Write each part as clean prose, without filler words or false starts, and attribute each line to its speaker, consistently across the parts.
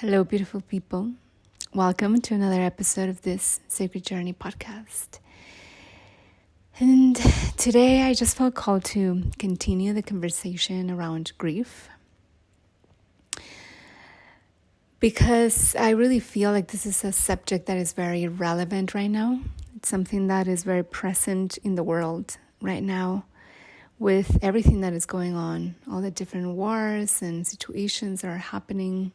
Speaker 1: Hello, beautiful people. Welcome to another episode of this Sacred Journey podcast. And today I just felt called to continue the conversation around grief because I really feel like this is a subject that is very relevant right now. It's something that is very present in the world right now with everything that is going on, all the different wars and situations that are happening.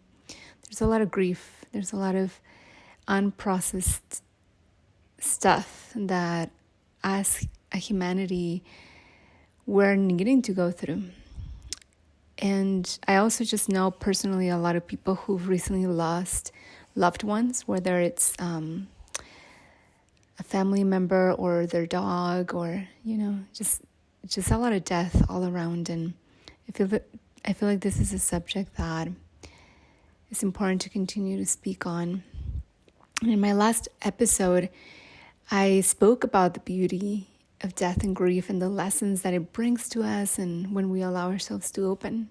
Speaker 1: There's a lot of grief. There's a lot of unprocessed stuff that as a humanity we're needing to go through. And I also just know personally a lot of people who've recently lost loved ones, whether it's a family member or their dog or, just a lot of death all around. And I feel like this is a subject that it's important to continue to speak on. And in my last episode, I spoke about the beauty of death and grief and the lessons that it brings to us and when we allow ourselves to open.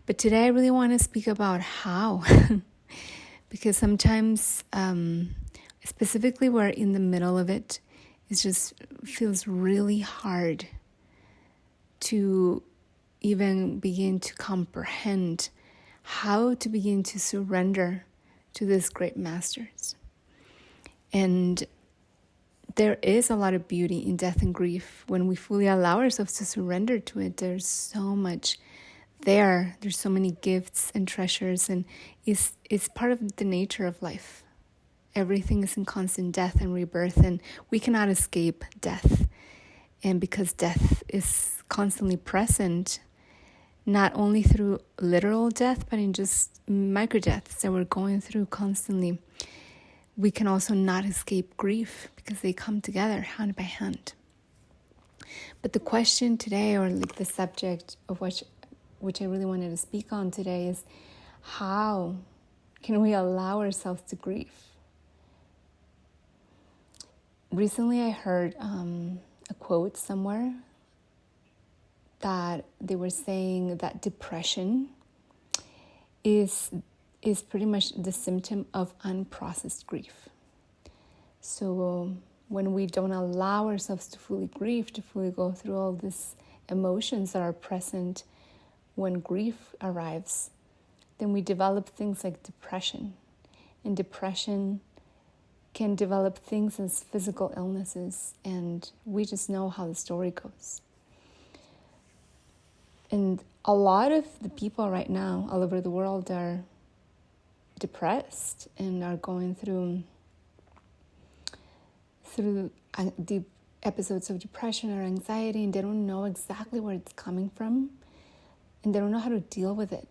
Speaker 1: But today I really want to speak about how. Because sometimes, specifically we're in the middle of it, it just feels really hard to even begin to comprehend how to begin to surrender to these great masters. And there is a lot of beauty in death and grief when we fully allow ourselves to surrender to it. There's so much there. There's so many gifts and treasures, and it's part of the nature of life. Everything is in constant death and rebirth, and we cannot escape death. And because death is constantly present, not only through literal death, but in just micro deaths that we're going through constantly, we can also not escape grief because they come together hand by hand. But the question today, or like the subject of which I really wanted to speak on today, is how can we allow ourselves to grieve? Recently I heard a quote somewhere that they were saying that depression is pretty much the symptom of unprocessed grief. So when we don't allow ourselves to fully grieve, to fully go through all these emotions that are present when grief arrives, then we develop things like depression. And depression can develop things as physical illnesses, and we just know how the story goes. And a lot of the people right now all over the world are depressed and are going through deep episodes of depression or anxiety, and they don't know exactly where it's coming from, and they don't know how to deal with it.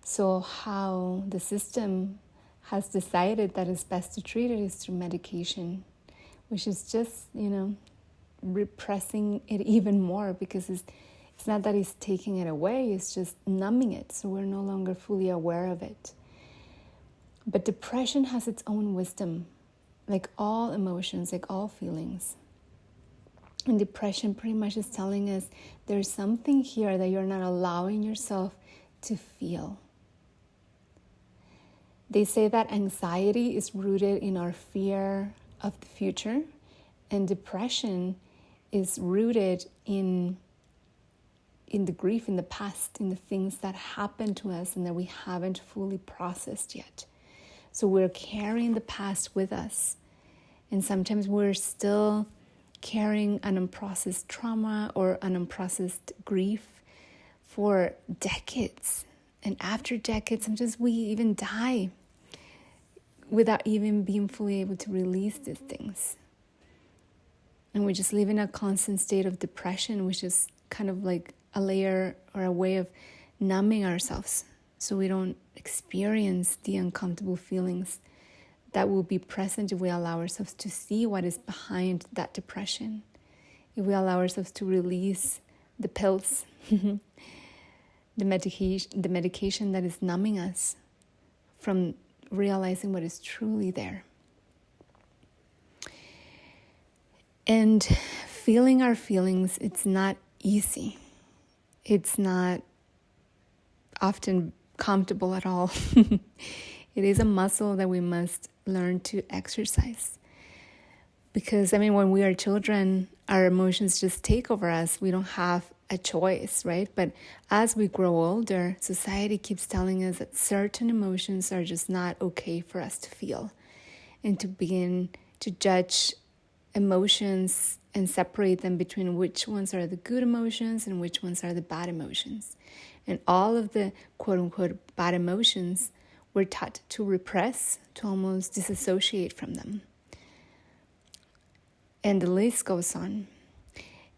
Speaker 1: So how the system has decided that it's best to treat it is through medication, which is just, repressing it even more, because it's not that it's taking it away, it's just numbing it, so we're no longer fully aware of it. But depression has its own wisdom, like all emotions, like all feelings. And depression pretty much is telling us there's something here that you're not allowing yourself to feel. They say that anxiety is rooted in our fear of the future, and depression is rooted in the grief in the past, in the things that happened to us and that we haven't fully processed yet. So we're carrying the past with us. And sometimes we're still carrying an unprocessed trauma or an unprocessed grief for decades. And after decades, sometimes we even die without even being fully able to release these things. And we just live in a constant state of depression, which is kind of like a layer or a way of numbing ourselves so we don't experience the uncomfortable feelings that will be present if we allow ourselves to see what is behind that depression. If we allow ourselves to release the pills, the medication that is numbing us from realizing what is truly there. And feeling our feelings, it's not easy. It's not often comfortable at all. It is a muscle that we must learn to exercise. Because, when we are children, our emotions just take over us. We don't have a choice, right? But as we grow older, society keeps telling us that certain emotions are just not okay for us to feel, and to begin to judge emotions and separate them between which ones are the good emotions and which ones are the bad emotions. And all of the quote-unquote bad emotions we're taught to repress, to almost disassociate from them. And the list goes on.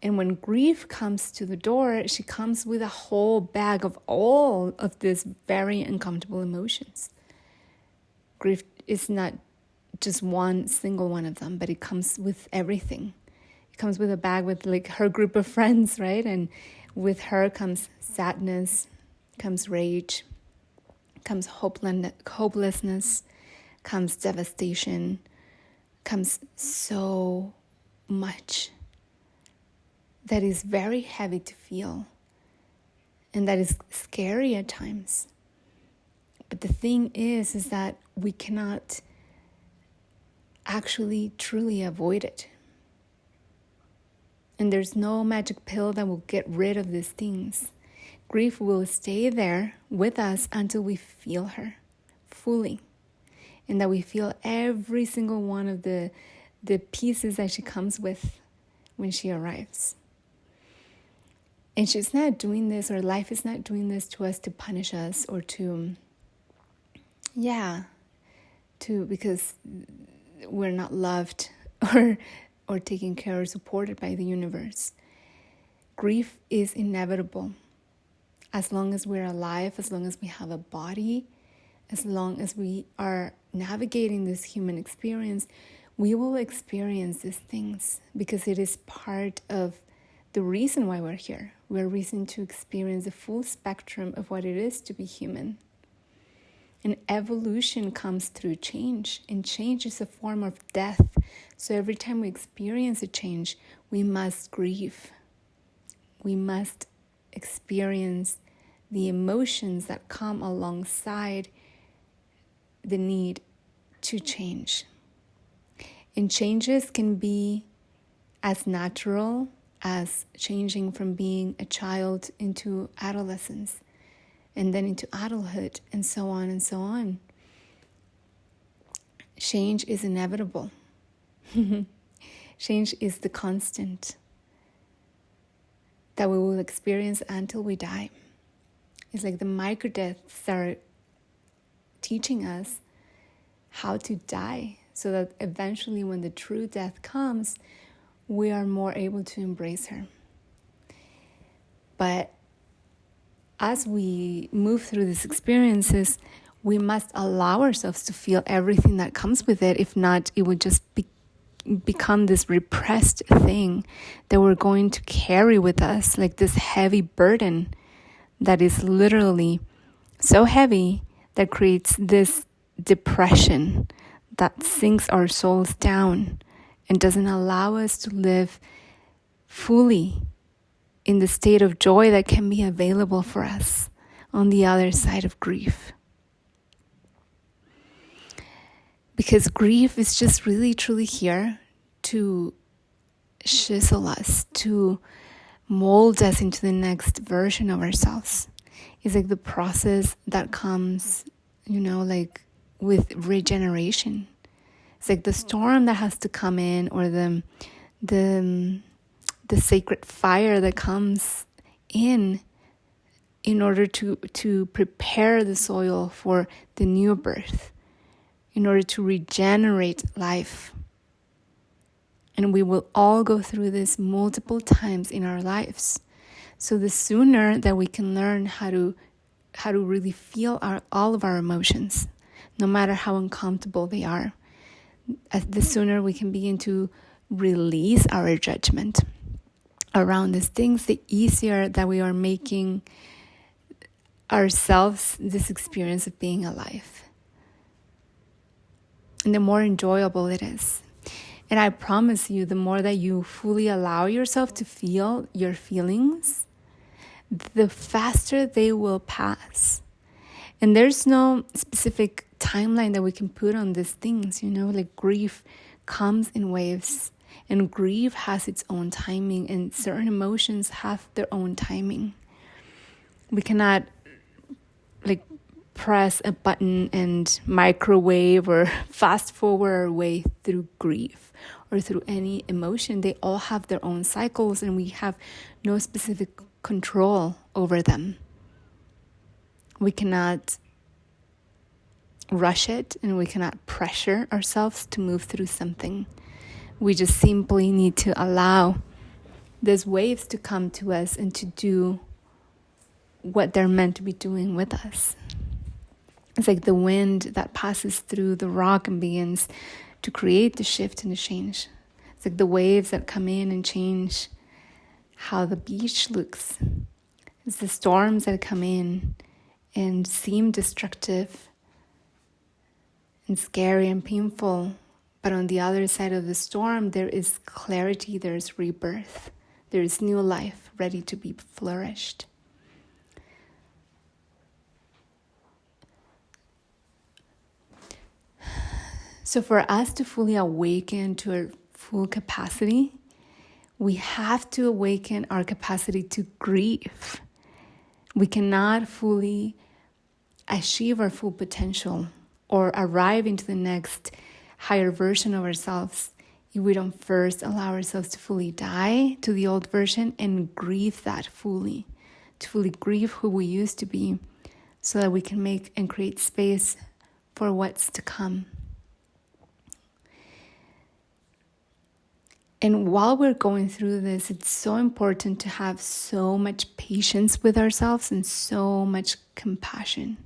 Speaker 1: And when grief comes to the door, she comes with a whole bag of all of these very uncomfortable emotions. Grief is not just one single one of them, but it comes with everything. It comes with a bag with like her group of friends, right? And with her comes sadness, comes rage, comes hopelessness, comes devastation, comes so much that is very heavy to feel and that is scary at times. But the thing is that we cannot actually truly avoid it. And there's no magic pill that will get rid of these things. Grief will stay there with us until we feel her fully, and that we feel every single one of the pieces that she comes with when she arrives. And she's not doing this, or life is not doing this to us to punish us or because we're not loved or taken care or supported by the universe. Grief is inevitable. As long as we're alive, as long as we have a body, as long as we are navigating this human experience, we will experience these things because it is part of the reason why we're here. We're reason to experience the full spectrum of what it is to be human. And evolution comes through change, and change is a form of death. So every time we experience a change, we must grieve. We must experience the emotions that come alongside the need to change. And changes can be as natural as changing from being a child into adolescence, and then into adulthood, and so on and so on. Change is inevitable. Change is the constant that we will experience until we die. It's like the micro-deaths are teaching us how to die, so that eventually when the true death comes, we are more able to embrace her. But as we move through these experiences, we must allow ourselves to feel everything that comes with it. If not, it would just become this repressed thing that we're going to carry with us, like this heavy burden that is literally so heavy that creates this depression that sinks our souls down and doesn't allow us to live fully in the state of joy that can be available for us on the other side of grief. Because grief is just really, truly here to chisel us, to mold us into the next version of ourselves. It's like the process that comes, like with regeneration. It's like the storm that has to come in, or the sacred fire that comes in order to prepare the soil for the new birth, in order to regenerate life. And we will all go through this multiple times in our lives. So the sooner that we can learn how to really feel all of our emotions, no matter how uncomfortable they are, the sooner we can begin to release our judgment around these things, the easier that we are making ourselves this experience of being alive. And the more enjoyable it is. And I promise you, the more that you fully allow yourself to feel your feelings, the faster they will pass. And there's no specific timeline that we can put on these things, like grief comes in waves, and grief has its own timing, and certain emotions have their own timing. We cannot press a button and microwave or fast forward our way through grief or through any emotion. They all have their own cycles, and we have no specific control over them. We cannot rush it, and we cannot pressure ourselves to move through something. We just simply need to allow these waves to come to us and to do what they're meant to be doing with us. It's like the wind that passes through the rock and begins to create the shift and the change. It's like the waves that come in and change how the beach looks. It's the storms that come in and seem destructive and scary and painful. But on the other side of the storm, there is clarity, there is rebirth, there is new life ready to be flourished. So for us to fully awaken to our full capacity, we have to awaken our capacity to grieve. We cannot fully achieve our full potential or arrive into the next higher version of ourselves if we don't first allow ourselves to fully die to the old version and grieve that fully, to fully grieve who we used to be, so that we can make and create space for what's to come. And while we're going through this, it's so important to have so much patience with ourselves and so much compassion.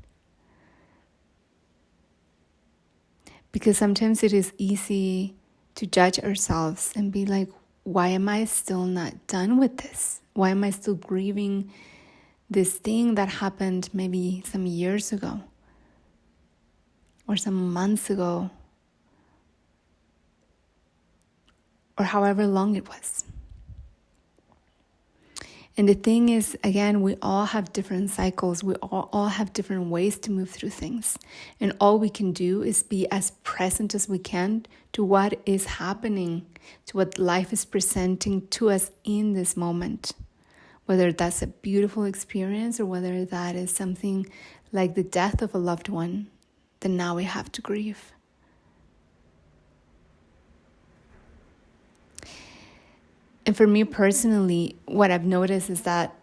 Speaker 1: Because sometimes it is easy to judge ourselves and be like, why am I still not done with this? Why am I still grieving this thing that happened maybe some years ago or some months ago, or however long it was? And the thing is, again, we all have different cycles. We all have different ways to move through things. And all we can do is be as present as we can to what is happening, to what life is presenting to us in this moment. Whether that's a beautiful experience or whether that is something like the death of a loved one that now we have to grieve. And for me personally, what I've noticed is that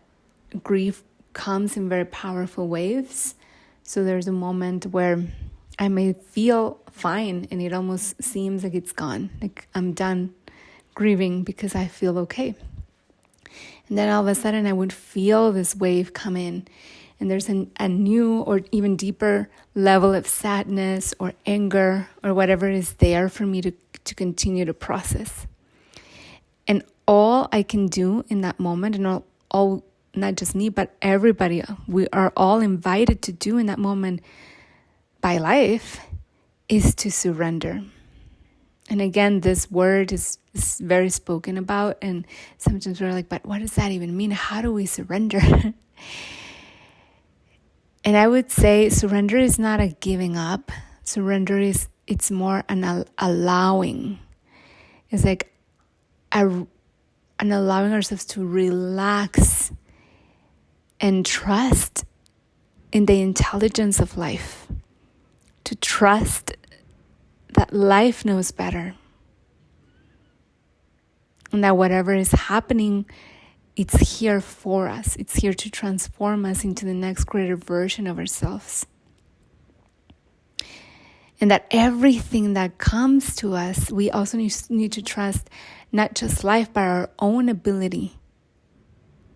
Speaker 1: grief comes in very powerful waves. So there's a moment where I may feel fine and it almost seems like it's gone. Like I'm done grieving because I feel okay. And then all of a sudden I would feel this wave come in. And there's a new or even deeper level of sadness or anger or whatever is there for me to continue to process. And all I can do in that moment, and all not just me, but everybody, we are all invited to do in that moment by life, is to surrender. And again, this word is very spoken about, and sometimes we're like, but what does that even mean? How do we surrender? And I would say surrender is not a giving up. Surrender it's more an allowing. It's like and allowing ourselves to relax and trust in the intelligence of life, to trust that life knows better, and that whatever is happening, it's here for us. It's here to transform us into the next greater version of ourselves. And that everything that comes to us, we also need to trust not just life, but our own ability.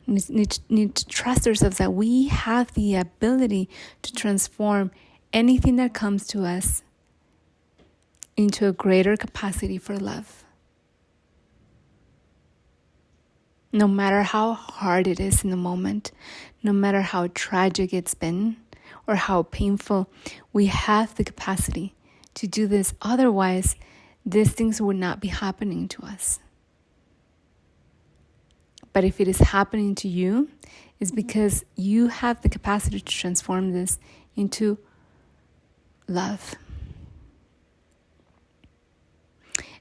Speaker 1: We need to trust ourselves that we have the ability to transform anything that comes to us into a greater capacity for love. No matter how hard it is in the moment, no matter how tragic it's been, or how painful, we have the capacity to do this. Otherwise, these things would not be happening to us. But if it is happening to you, it's because you have the capacity to transform this into love.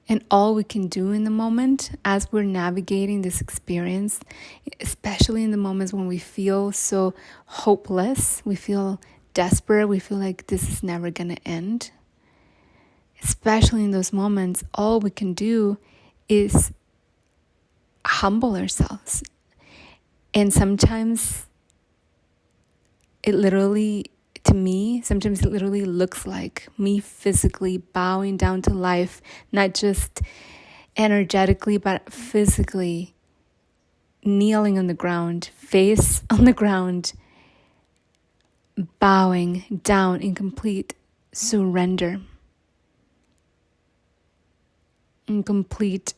Speaker 1: And all we can do in the moment as we're navigating this experience, especially in the moments when we feel so hopeless, we feel desperate, we feel like this is never going to end. Especially in those moments, all we can do is humble ourselves. And sometimes it literally looks like me physically bowing down to life, not just energetically, but physically kneeling on the ground, face on the ground, bowing down in complete surrender, in complete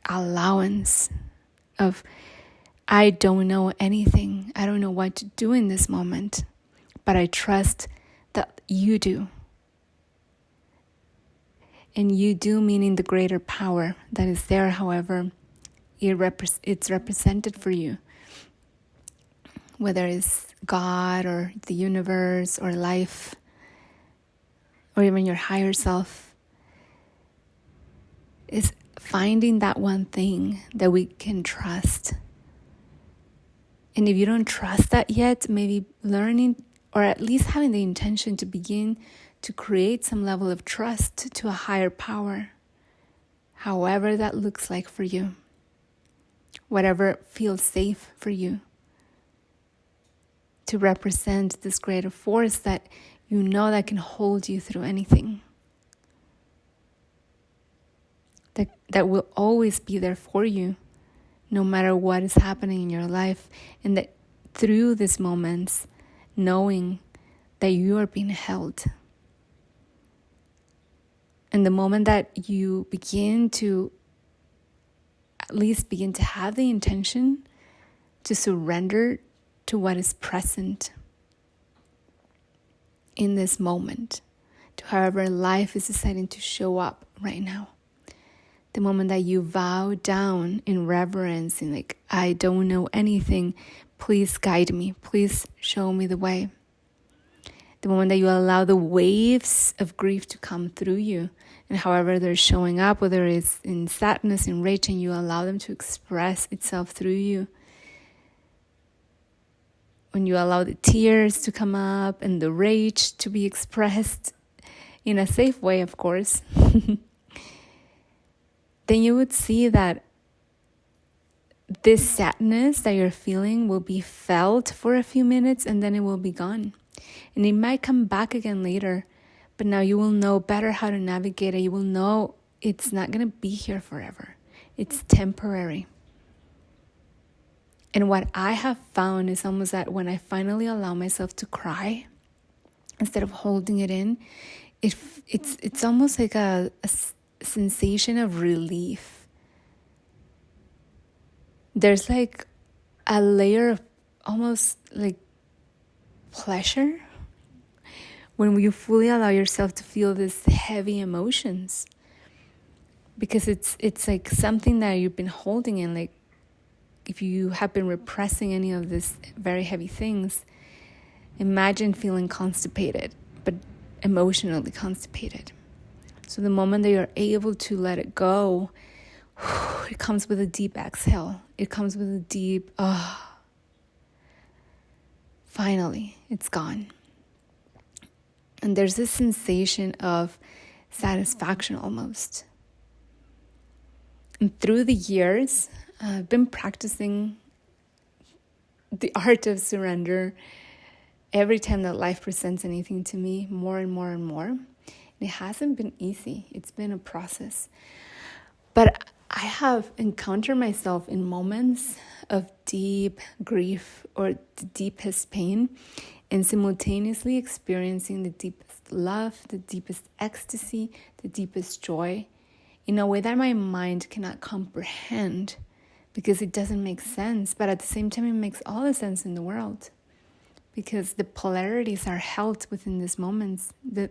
Speaker 1: allowance of, I don't know anything. I don't know what to do in this moment, but I trust that you do. And you do meaning the greater power that is there, however it's represented for you. Whether it's God or the universe or life or even your higher self, is finding that one thing that we can trust. And if you don't trust that yet, maybe learning or at least having the intention to begin to create some level of trust to a higher power, however that looks like for you, whatever feels safe for you, to represent this greater force that you know that can hold you through anything, that will always be there for you, no matter what is happening in your life, and that through these moments, knowing that you are being held. And the moment that you begin to at least begin to have the intention to surrender to what is present in this moment, to however life is deciding to show up right now. The moment that you bow down in reverence and like, I don't know anything, please guide me, please show me the way. The moment that you allow the waves of grief to come through you, and however they're showing up, whether it's in sadness, in rage, and you allow them to express itself through you. When you allow the tears to come up and the rage to be expressed in a safe way, of course, then you would see that this sadness that you're feeling will be felt for a few minutes and then it will be gone. And it might come back again later, but now you will know better how to navigate it. You will know it's not going to be here forever. It's temporary. And what I have found is almost that when I finally allow myself to cry, instead of holding it in, it's almost like a sensation of relief. There's like a layer of almost like pleasure when you fully allow yourself to feel these heavy emotions, because it's like something that you've been holding in. Like if you have been repressing any of these very heavy things, imagine feeling constipated, but emotionally constipated. So the moment that you're able to let it go, it comes with a deep exhale. It comes with a deep, finally, it's gone. And there's this sensation of satisfaction almost. And through the years, I've been practicing the art of surrender every time that life presents anything to me, more and more and more. And it hasn't been easy. It's been a process. But I have encountered myself in moments of deep grief or the deepest pain, and simultaneously experiencing the deepest love, the deepest ecstasy, the deepest joy, in a way that my mind cannot comprehend because it doesn't make sense. But at the same time, it makes all the sense in the world, because the polarities are held within these moments. The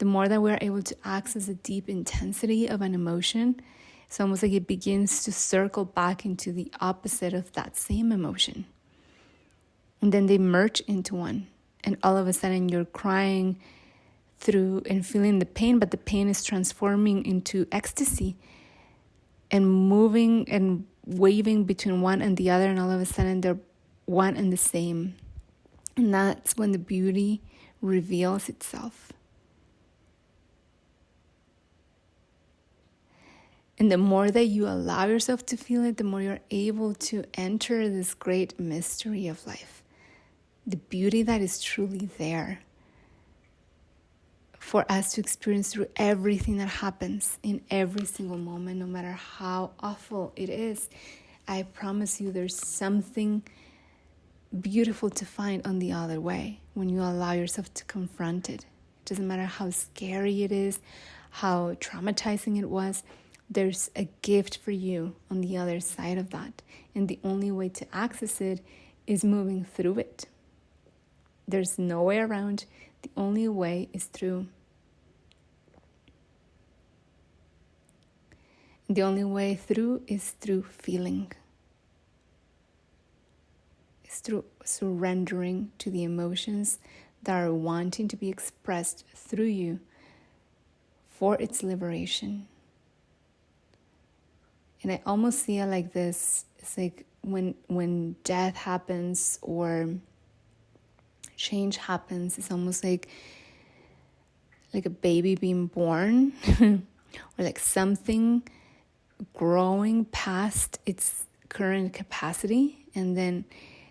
Speaker 1: more that we're able to access the deep intensity of an emotion, it's almost like it begins to circle back into the opposite of that same emotion. And then they merge into one. And all of a sudden you're crying through and feeling the pain, but the pain is transforming into ecstasy and moving and waving between one and the other, and all of a sudden they're one and the same. And that's when the beauty reveals itself. And the more that you allow yourself to feel it, the more you're able to enter this great mystery of life. The beauty that is truly there for us to experience through everything that happens in every single moment, no matter how awful it is. I promise you there's something beautiful to find on the other way when you allow yourself to confront it. It doesn't matter how scary it is, how traumatizing it was. There's a gift for you on the other side of that. And the only way to access it is moving through it. There's no way around. The only way is through. The only way through is through feeling. It's through surrendering to the emotions that are wanting to be expressed through you for its liberation. And I almost see it like this. It's like when death happens or change happens, it's almost like a baby being born or like something growing past its current capacity, and then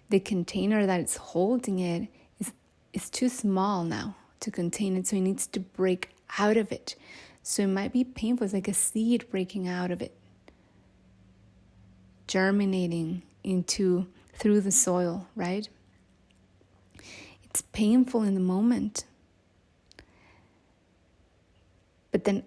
Speaker 1: the container that it's holding it is too small now to contain it, so it needs to break out of it. So it might be painful. It's like a seed breaking out of it, germinating through the soil, right? It's painful in the moment. But then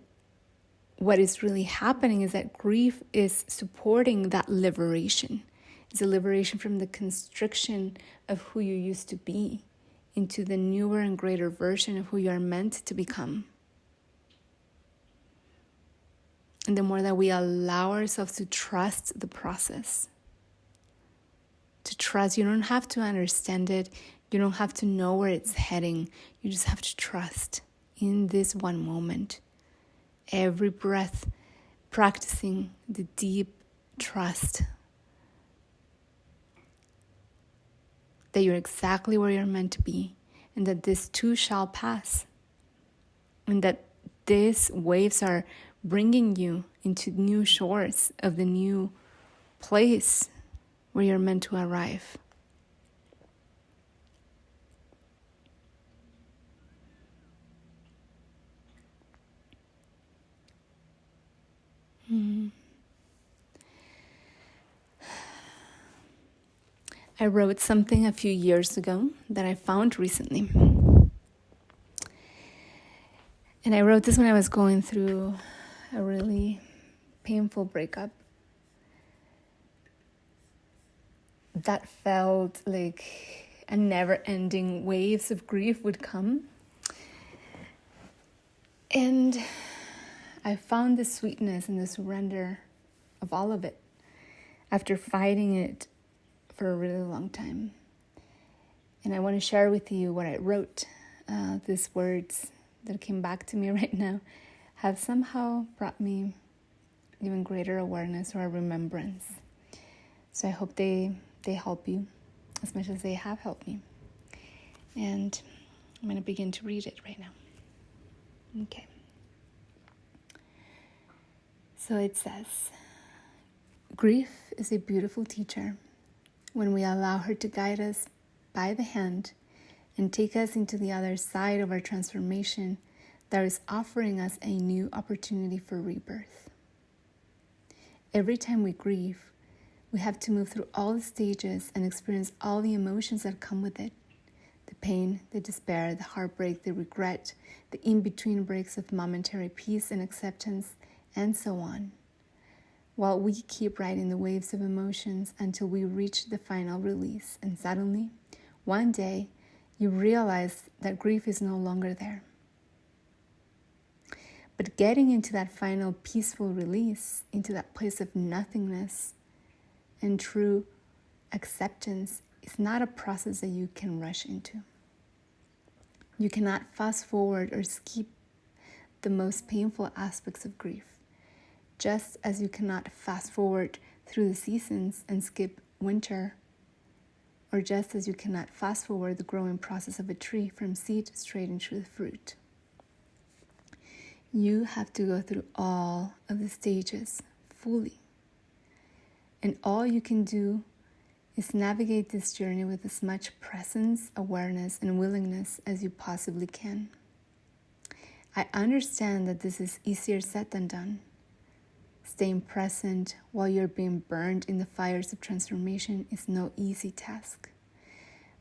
Speaker 1: what is really happening is that grief is supporting that liberation. It's a liberation from the constriction of who you used to be into the newer and greater version of who you are meant to become. And the more that we allow ourselves to trust the process, to trust, you don't have to understand it, you don't have to know where it's heading, you just have to trust in this one moment. Every breath, practicing the deep trust that you're exactly where you're meant to be, and that this too shall pass, and that these waves are bringing you into new shores of the new place where you're meant to arrive. I wrote something a few years ago that I found recently. And I wrote this when I was going through a really painful breakup that felt like a never-ending waves of grief would come. And I found the sweetness and the surrender of all of it after fighting it for a really long time. And I want to share with you what I wrote. These words that came back to me right now have somehow brought me even greater awareness or a remembrance. So I hope they help you as much as they have helped me. And I'm going to begin to read it right now. Okay. So it says, grief is a beautiful teacher when we allow her to guide us by the hand and take us into the other side of our transformation that is offering us a new opportunity for rebirth. Every time we grieve, we have to move through all the stages and experience all the emotions that come with it. The pain, the despair, the heartbreak, the regret, the in-between breaks of momentary peace and acceptance, and so on. While we keep riding the waves of emotions until we reach the final release, and suddenly, one day, you realize that grief is no longer there. But getting into that final peaceful release, into that place of nothingness and true acceptance, is not a process that you can rush into. You cannot fast forward or skip the most painful aspects of grief, just as you cannot fast forward through the seasons and skip winter, or just as you cannot fast forward the growing process of a tree from seed straight into the fruit. You have to go through all of the stages fully. And all you can do is navigate this journey with as much presence, awareness, and willingness as you possibly can. I understand that this is easier said than done. Staying present while you're being burned in the fires of transformation is no easy task,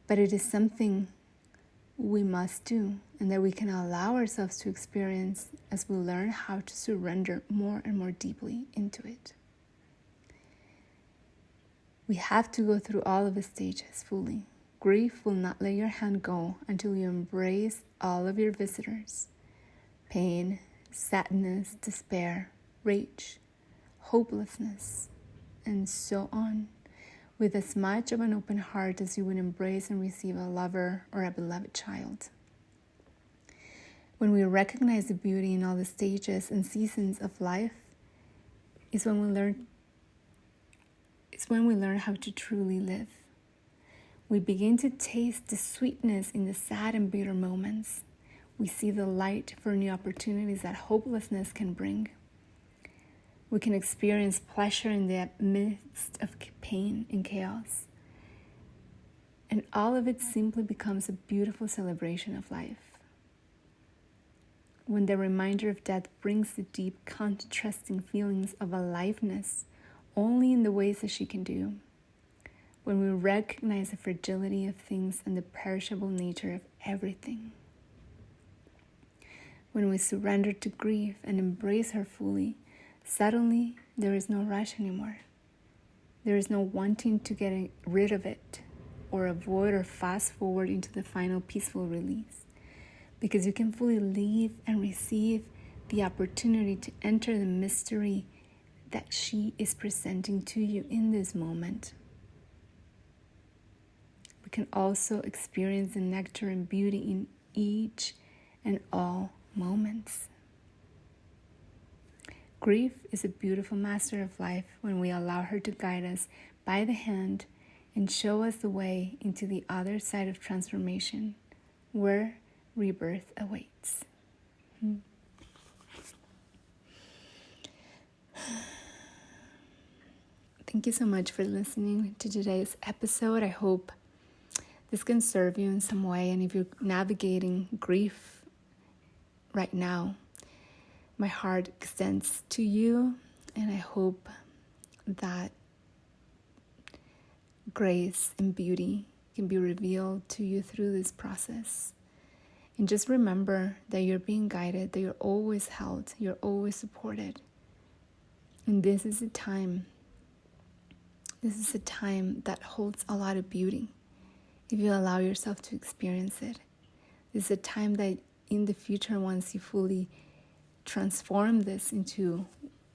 Speaker 1: but it is something we must do and that we can allow ourselves to experience as we learn how to surrender more and more deeply into it. We have to go through all of the stages fully. Grief will not let your hand go until you embrace all of your visitors. Pain, sadness, despair, rage, hopelessness, and so on, with as much of an open heart as you would embrace and receive a lover or a beloved child. When we recognize the beauty in all the stages and seasons of life, is when we learn how to truly live. We begin to taste the sweetness in the sad and bitter moments. We see the light for new opportunities that hopelessness can bring. We can experience pleasure in the midst of pain and chaos. And all of it simply becomes a beautiful celebration of life. When the reminder of death brings the deep, contrasting feelings of aliveness only in the ways that she can do. When we recognize the fragility of things and the perishable nature of everything. When we surrender to grief and embrace her fully, suddenly there is no rush anymore. There is no wanting to get rid of it or avoid or fast forward into the final peaceful release, because you can fully leave and receive the opportunity to enter the mystery that she is presenting to you in this moment. We can also experience the nectar and beauty in each and all moments. Grief is a beautiful master of life when we allow her to guide us by the hand and show us the way into the other side of transformation, where rebirth awaits. Thank you so much for listening to today's episode. I hope this can serve you in some way. And if you're navigating grief right now, my heart extends to you, and I hope that grace and beauty can be revealed to you through this process. And just remember that you're being guided, that you're always held, you're always supported. And this is a time that holds a lot of beauty if you allow yourself to experience it. This is a time that in the future, once you fully transform this into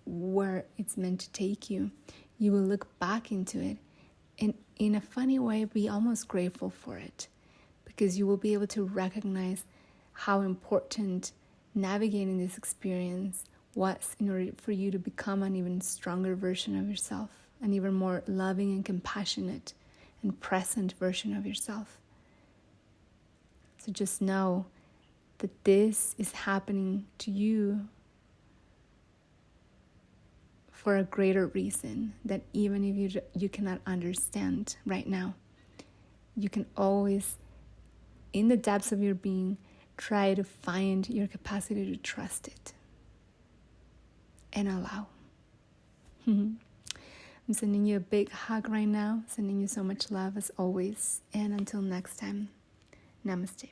Speaker 1: where it's meant to take you, you will look back into it and in a funny way be almost grateful for it, because you will be able to recognize how important navigating this experience was in order for you to become an even stronger version of yourself, an even more loving and compassionate and present version of yourself. So just know that this is happening to you for a greater reason, that even if you cannot understand right now, you can always, in the depths of your being, try to find your capacity to trust it and allow. I'm sending you a big hug right now, sending you so much love as always, and until next time, namaste.